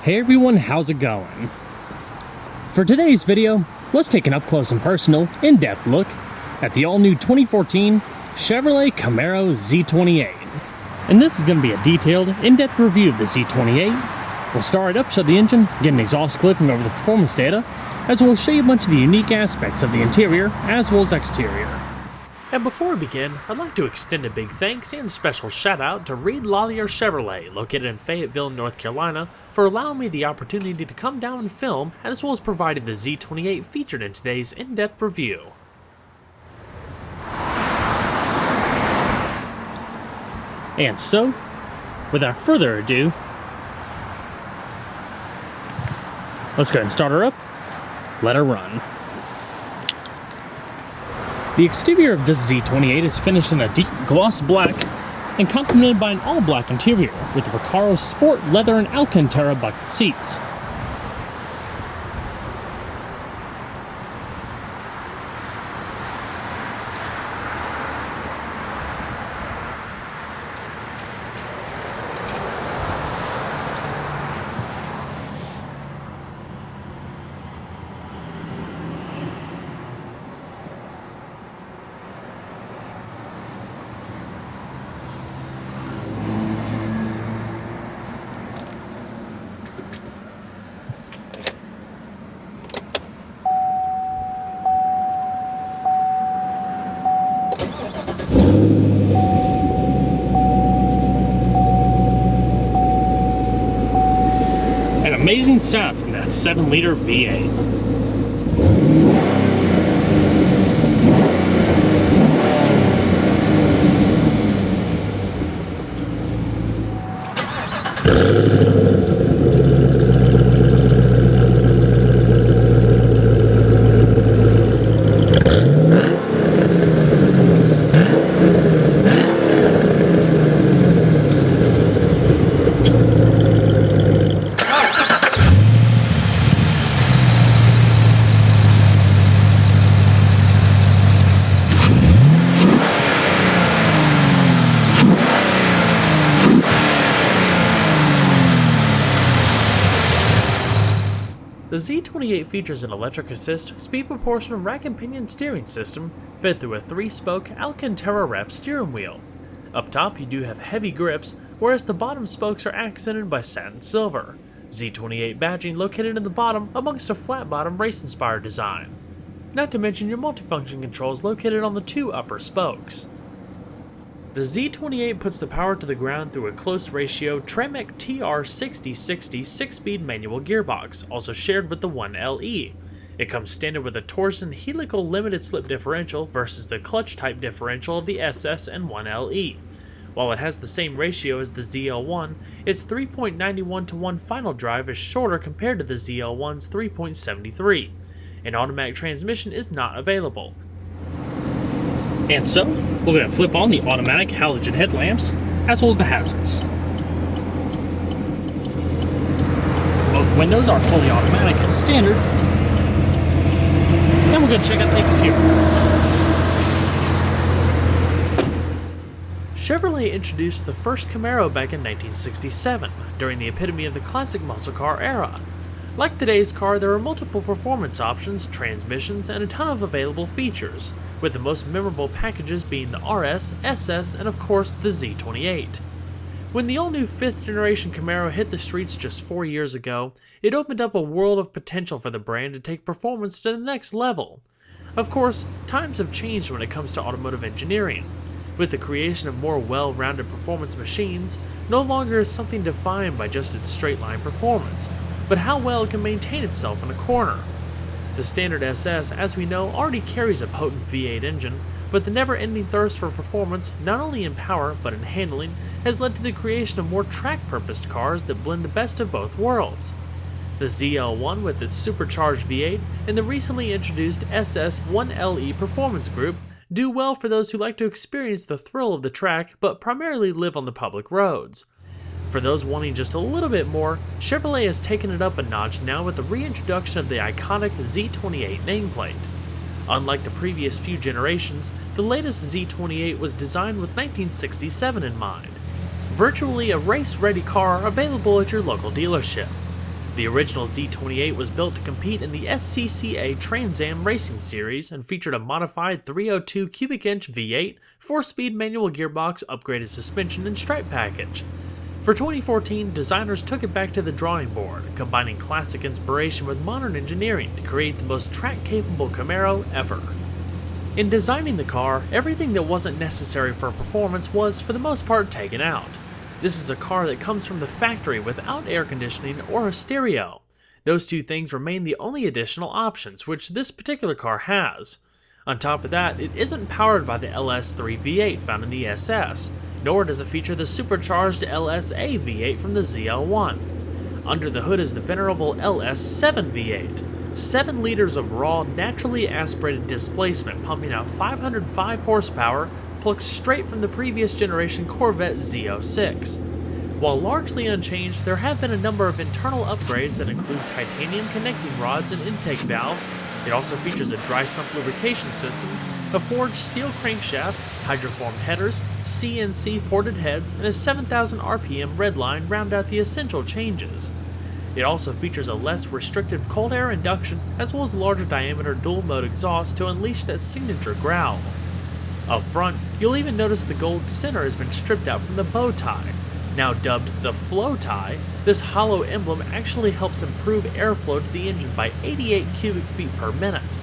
Hey everyone, how's it going? For today's video, let's take an up-close and personal, in-depth look at the all-new 2014 Chevrolet Camaro Z28. And this is going to be a detailed, in-depth review of the Z28. We'll start it up, shut the engine, get an exhaust clip and over the performance data, as well as show you a bunch of the unique aspects of the interior as well as exterior. And before we begin, I'd like to extend a big thanks and special shout out to Reed Lollier Chevrolet, located in Fayetteville, North Carolina, for allowing me the opportunity to come down and film, as well as providing the Z28 featured in today's in-depth review. And so, without further ado, let's go ahead and start her up, let her run. The exterior of this Z28 is finished in a deep gloss black and complemented by an all-black interior with the Recaro sport leather and Alcantara bucket seats. Amazing sound from that 7-liter V8. The Z28 features an electric assist, speed proportional rack and pinion steering system fed through a 3-spoke Alcantara wrapped steering wheel. Up top you do have heavy grips, whereas the bottom spokes are accented by satin silver. Z28 badging located in the bottom amongst a flat bottom race-inspired design. Not to mention your multifunction controls located on the 2 upper spokes. The Z28 puts the power to the ground through a close ratio Tremec TR6060 6-speed manual gearbox, also shared with the 1LE. It comes standard with a Torsen helical limited slip differential versus the clutch type differential of the SS and 1LE. While it has the same ratio as the ZL1, its 3.91 to 1 final drive is shorter compared to the ZL1's 3.73. An automatic transmission is not available. And so, we're going to flip on the automatic halogen headlamps, as well as the hazards. Both windows are fully automatic as standard, and we're going to check out the exterior. Chevrolet introduced the first Camaro back in 1967, during the epitome of the classic muscle car era. Like today's car, there are multiple performance options, transmissions, and a ton of available features, with the most memorable packages being the RS, SS, and of course the Z28. When the all-new 5th generation Camaro hit the streets just 4 years ago, it opened up a world of potential for the brand to take performance to the next level. Of course, times have changed when it comes to automotive engineering. With the creation of more well-rounded performance machines, no longer is something defined by just its straight-line performance, but how well it can maintain itself in a corner. The standard SS, as we know, already carries a potent V8 engine, but the never-ending thirst for performance, not only in power but in handling, has led to the creation of more track-purposed cars that blend the best of both worlds. The ZL1 with its supercharged V8 and the recently introduced SS1LE Performance Group do well for those who like to experience the thrill of the track but primarily live on the public roads. For those wanting just a little bit more, Chevrolet has taken it up a notch now with the reintroduction of the iconic Z28 nameplate. Unlike the previous few generations, the latest Z28 was designed with 1967 in mind. Virtually a race-ready car available at your local dealership. The original Z28 was built to compete in the SCCA Trans Am Racing Series and featured a modified 302 cubic inch V8, 4-speed manual gearbox, upgraded suspension, and stripe package. For 2014, designers took it back to the drawing board, combining classic inspiration with modern engineering to create the most track-capable Camaro ever. In designing the car, everything that wasn't necessary for performance was, for the most part, taken out. This is a car that comes from the factory without air conditioning or a stereo. Those two things remain the only additional options, which this particular car has. On top of that, it isn't powered by the LS3 V8 found in the SS, nor does it feature the supercharged LSA V8 from the ZL1. Under the hood is the venerable LS7 V8, 7 liters of raw, naturally aspirated displacement pumping out 505 horsepower, plucked straight from the previous generation Corvette Z06. While largely unchanged, there have been a number of internal upgrades that include titanium connecting rods and intake valves. It also features a dry sump lubrication system, a forged steel crankshaft, hydroformed headers, CNC ported heads, and a 7,000 RPM redline round out the essential changes. It also features a less restrictive cold air induction as well as larger diameter dual mode exhaust to unleash that signature growl. Up front, you'll even notice the gold center has been stripped out from the bow tie. Now dubbed the flow tie, this hollow emblem actually helps improve airflow to the engine by 88 cubic feet per minute.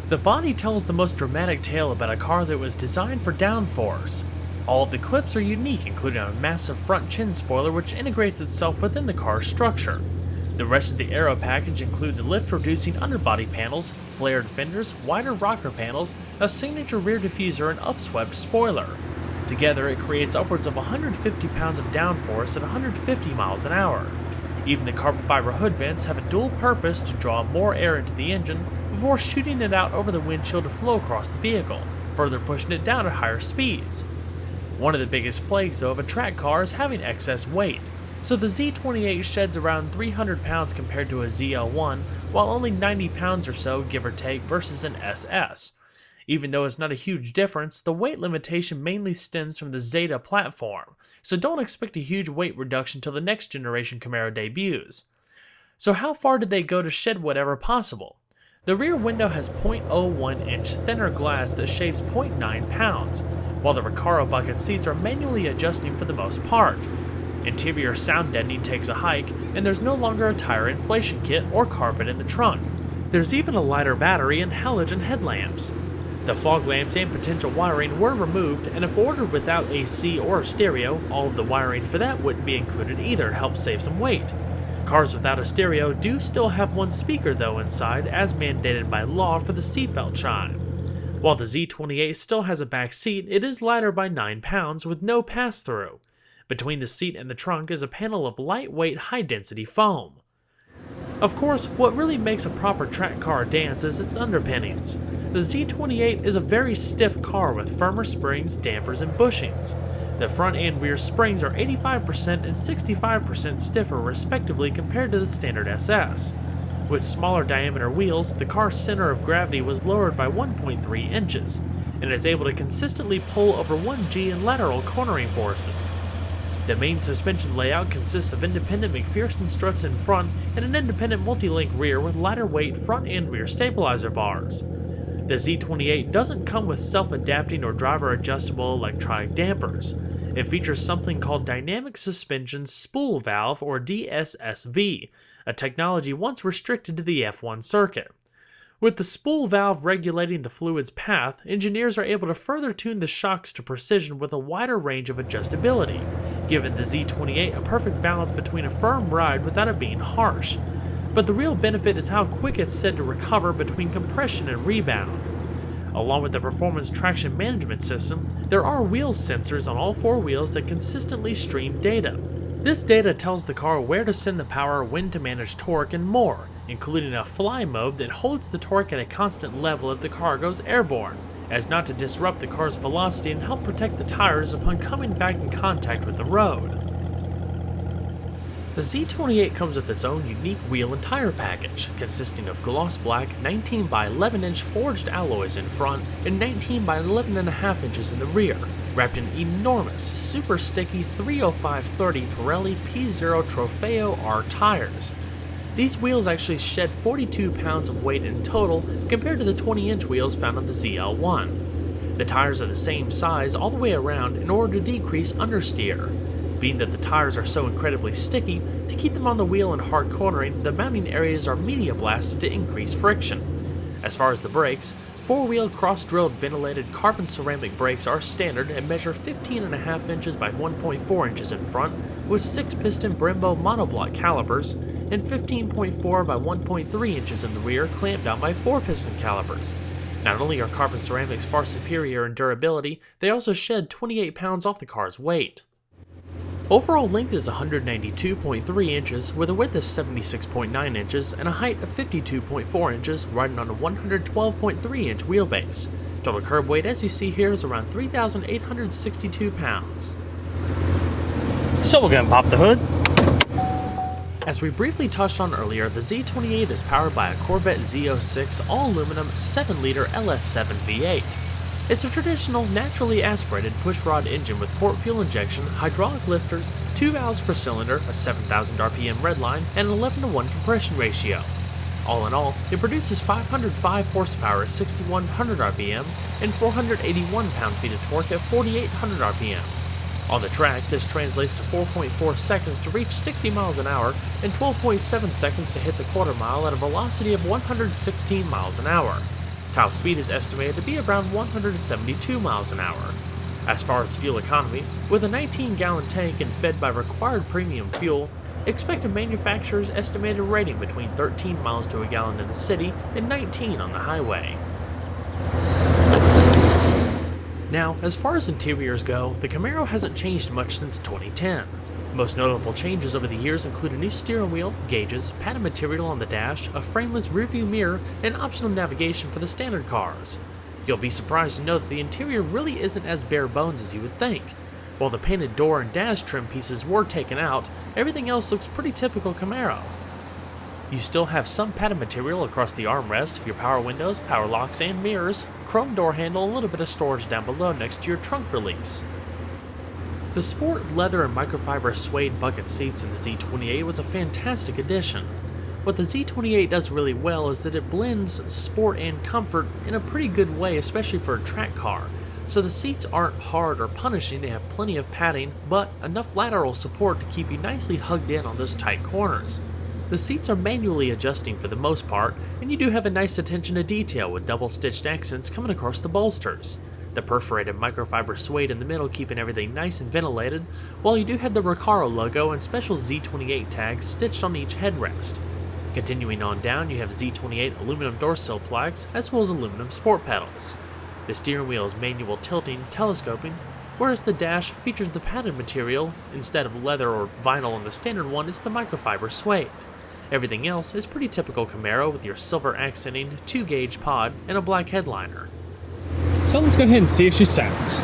The body tells the most dramatic tale about a car that was designed for downforce. All of the clips are unique, including a massive front chin spoiler which integrates itself within the car's structure. The rest of the aero package includes lift-reducing underbody panels, flared fenders, wider rocker panels, a signature rear diffuser, and upswept spoiler. Together, it creates upwards of 150 pounds of downforce at 150 miles an hour. Even the carbon fiber hood vents have a dual purpose to draw more air into the engine before shooting it out over the windshield to flow across the vehicle, further pushing it down at higher speeds. One of the biggest plagues, though, of a track car is having excess weight. So the Z28 sheds around 300 pounds compared to a ZL1, while only 90 pounds or so, give or take, versus an SS. Even though it's not a huge difference, the weight limitation mainly stems from the Zeta platform, so don't expect a huge weight reduction till the next generation Camaro debuts. So how far did they go to shed whatever possible? The rear window has 0.01 inch thinner glass that shaves 0.9 pounds, while the Recaro bucket seats are manually adjusting for the most part. Interior sound deadening takes a hike, and there's no longer a tire inflation kit or carpet in the trunk. There's even a lighter battery and halogen headlamps. The fog lamps and potential wiring were removed, and if ordered without AC or a stereo, all of the wiring for that wouldn't be included either to help save some weight. Cars without a stereo do still have one speaker though inside, as mandated by law for the seatbelt chime. While the Z28 still has a back seat, it is lighter by 9 pounds with no pass-through. Between the seat and the trunk is a panel of lightweight, high-density foam. Of course, what really makes a proper track car dance is its underpinnings. The Z28 is a very stiff car with firmer springs, dampers, and bushings. The front and rear springs are 85% and 65% stiffer respectively compared to the standard SS. With smaller diameter wheels, the car's center of gravity was lowered by 1.3 inches, and is able to consistently pull over 1G in lateral cornering forces. The main suspension layout consists of independent McPherson struts in front and an independent multi-link rear with lighter weight front and rear stabilizer bars. The Z28 doesn't come with self-adapting or driver-adjustable electronic dampers. It features something called Dynamic Suspension Spool Valve, or DSSV, a technology once restricted to the F1 circuit. With the spool valve regulating the fluid's path, engineers are able to further tune the shocks to precision with a wider range of adjustability, giving the Z28 a perfect balance between a firm ride without it being harsh. But the real benefit is how quick it's said to recover between compression and rebound. Along with the performance traction management system, there are wheel sensors on all 4 wheels that consistently stream data. This data tells the car where to send the power, when to manage torque, and more, including a fly mode that holds the torque at a constant level if the car goes airborne, as not to disrupt the car's velocity and help protect the tires upon coming back in contact with the road. The Z28 comes with its own unique wheel and tire package, consisting of gloss black 19 by 11 inch forged alloys in front and 19 by 11.5 inches in the rear, wrapped in enormous, super sticky 305/30 Pirelli P0 Trofeo R tires. These wheels actually shed 42 pounds of weight in total compared to the 20-inch wheels found on the ZL1. The tires are the same size all the way around in order to decrease understeer. Being that the tires are so incredibly sticky, to keep them on the wheel in hard cornering, the mounting areas are media blasted to increase friction. As far as the brakes, 4-wheel cross-drilled ventilated carbon ceramic brakes are standard and measure 15.5 inches by 1.4 inches in front with 6-piston Brembo monoblock calipers and 15.4 by 1.3 inches in the rear clamped down by 4-piston calipers. Not only are carbon ceramics far superior in durability, they also shed 28 pounds off the car's weight. Overall length is 192.3 inches with a width of 76.9 inches and a height of 52.4 inches riding on a 112.3 inch wheelbase. Total curb weight, as you see here, is around 3,862 pounds. So we're gonna pop the hood. As we briefly touched on earlier, the Z28 is powered by a Corvette Z06 all-aluminum 7-liter LS7 V8. It's a traditional, naturally aspirated pushrod engine with port fuel injection, hydraulic lifters, 2 valves per cylinder, a 7,000 RPM redline, and an 11:1 compression ratio. All in all, it produces 505 horsepower at 6,100 RPM and 481 pound-feet of torque at 4,800 RPM. On the track, this translates to 4.4 seconds to reach 60 miles an hour and 12.7 seconds to hit the quarter mile at a velocity of 116 miles an hour. Top speed is estimated to be around 172 miles an hour. As far as fuel economy, with a 19-gallon tank and fed by required premium fuel, expect a manufacturer's estimated rating between 13 miles to a gallon in the city and 19 on the highway. Now, as far as interiors go, the Camaro hasn't changed much since 2010. Most notable changes over the years include a new steering wheel, gauges, padded material on the dash, a frameless rearview mirror, and optional navigation for the standard cars. You'll be surprised to know that the interior really isn't as bare bones as you would think. While the painted door and dash trim pieces were taken out, everything else looks pretty typical Camaro. You still have some padded material across the armrest, your power windows, power locks, and mirrors, chrome door handle, and a little bit of storage down below next to your trunk release. The sport leather and microfiber suede bucket seats in the Z28 was a fantastic addition. What the Z28 does really well is that it blends sport and comfort in a pretty good way, especially for a track car. So the seats aren't hard or punishing, they have plenty of padding, but enough lateral support to keep you nicely hugged in on those tight corners. The seats are manually adjusting for the most part, and you do have a nice attention to detail with double-stitched accents coming across the bolsters. The perforated microfiber suede in the middle keeping everything nice and ventilated, while you do have the Recaro logo and special Z28 tags stitched on each headrest. Continuing on down, you have Z28 aluminum door sill plaques as well as aluminum sport pedals. The steering wheel is manual tilting, telescoping, whereas the dash features the padded material. Instead of leather or vinyl on the standard one, it's the microfiber suede. Everything else is pretty typical Camaro with your silver accenting, 2-gauge pod, and a black headliner. So let's go ahead and see if she sounds.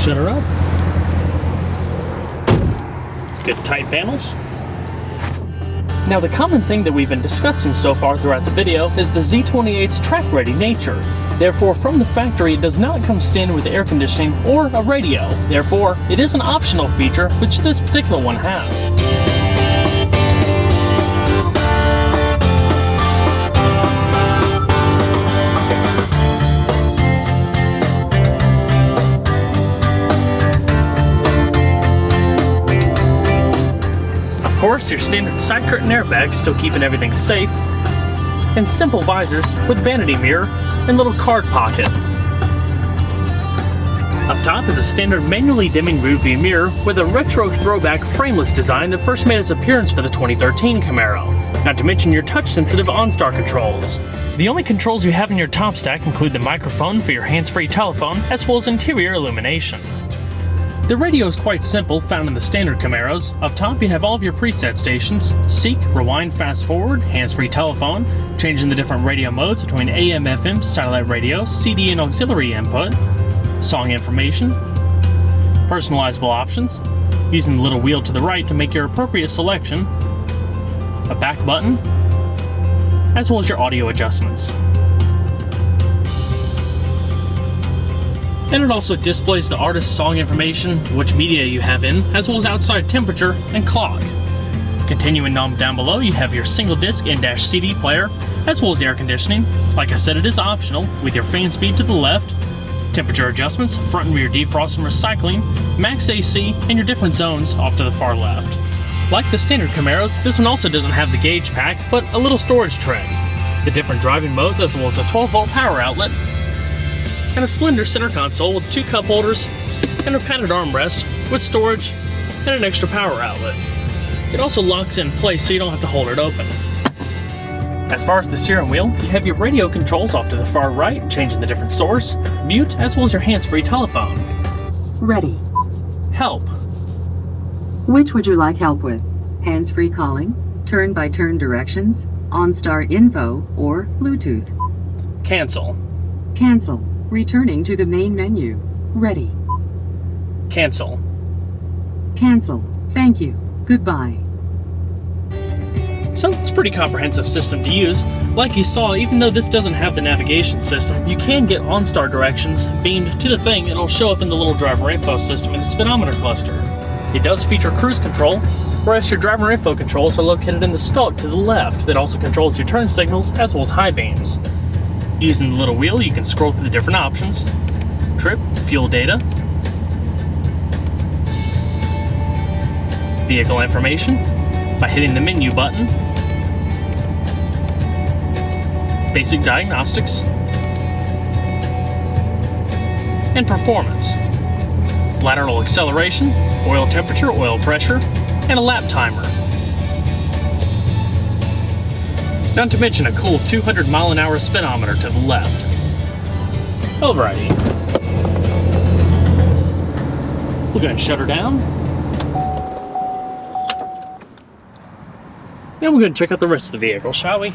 Shut her up. Good tight panels. Now, the common thing that we've been discussing so far throughout the video is the Z28's track-ready nature. Therefore, from the factory, it does not come standard with air conditioning or a radio. Therefore, it is an optional feature, which this particular one has. Of course, your standard side curtain airbags still keeping everything safe, and simple visors with vanity mirror and little card pocket. Up top is a standard manually dimming rear view mirror with a retro throwback frameless design that first made its appearance for the 2013 Camaro, not to mention your touch-sensitive OnStar controls. The only controls you have in your top stack include the microphone for your hands-free telephone, as well as interior illumination. The radio is quite simple, found in the standard Camaros. Up top you have all of your preset stations: seek, rewind, fast forward, hands-free telephone, changing the different radio modes between AM, FM, satellite radio, CD and auxiliary input, song information, personalizable options, using the little wheel to the right to make your appropriate selection, a back button, as well as your audio adjustments. And it also displays the artist's song information, which media you have in, as well as outside temperature and clock. Continuing on down below, you have your single disc in-CD player, as well as air conditioning. Like I said, it is optional, with your fan speed to the left, temperature adjustments, front and rear defrost and recycling, max AC, and your different zones off to the far left. Like the standard Camaros, this one also doesn't have the gauge pack, but a little storage tray, the different driving modes, as well as a 12-volt power outlet, and a slender center console with 2 cup holders and a padded armrest with storage and an extra power outlet. It also locks in place so you don't have to hold it open. As far as the steering wheel, you have your radio controls off to the far right, changing the different source, mute, as well as your hands-free telephone. Ready. Help. Which would you like help with? Hands-free calling, turn-by-turn directions, OnStar info, or Bluetooth? Cancel. Cancel. Returning to the main menu. Ready. Cancel. Cancel. Thank you. Goodbye. So it's a pretty comprehensive system to use. Like you saw, even though this doesn't have the navigation system, you can get OnStar directions beamed to the thing, and it'll show up in the little driver info system in the speedometer cluster. It does feature cruise control, whereas your driver info controls are located in the stalk to the left that also controls your turn signals as well as high beams. Using the little wheel, you can scroll through the different options: trip, fuel data, vehicle information by hitting the menu button, basic diagnostics, and performance, lateral acceleration, oil temperature, oil pressure, and a lap timer. Not to mention a cool 200-mile-an-hour speedometer to the left. Alrighty. We're going to shut her down. And we're going to check out the rest of the vehicle, shall we?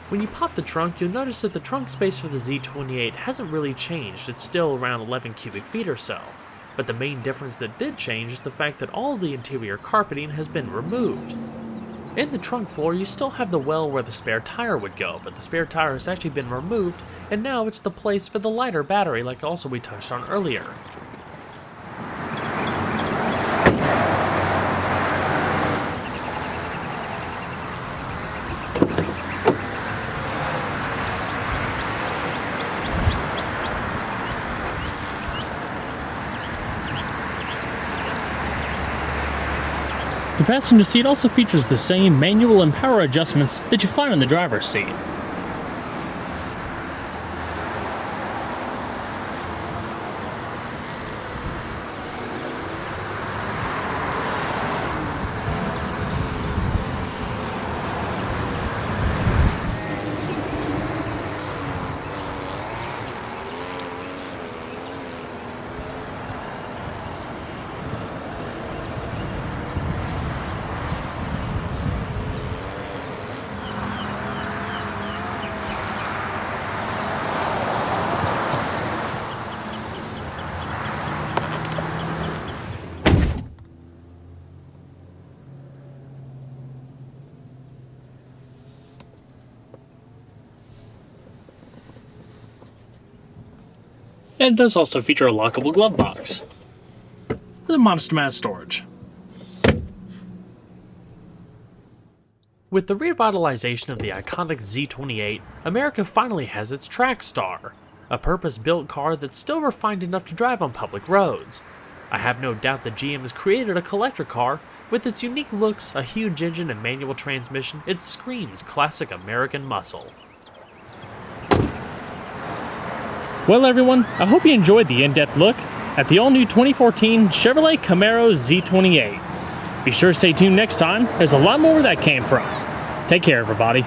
When you pop the trunk, you'll notice that the trunk space for the Z28 hasn't really changed. It's still around 11 cubic feet or so. But the main difference that did change is the fact that all of the interior carpeting has been removed. In the trunk floor, you still have the well where the spare tire would go, but the spare tire has actually been removed, and now it's the place for the lighter battery like also we touched on earlier. The passenger seat also features the same manual and power adjustments that you find in the driver's seat. And it does also feature a lockable glove box with a modest amount of storage. With the revitalization of the iconic Z28, America finally has its track star, a purpose-built car that's still refined enough to drive on public roads. I have no doubt that GM has created a collector car. With its unique looks, a huge engine, and manual transmission, it screams classic American muscle. Well everyone, I hope you enjoyed the in-depth look at the all-new 2014 Chevrolet Camaro Z28. Be sure to stay tuned next time, there's a lot more where that came from. Take care everybody.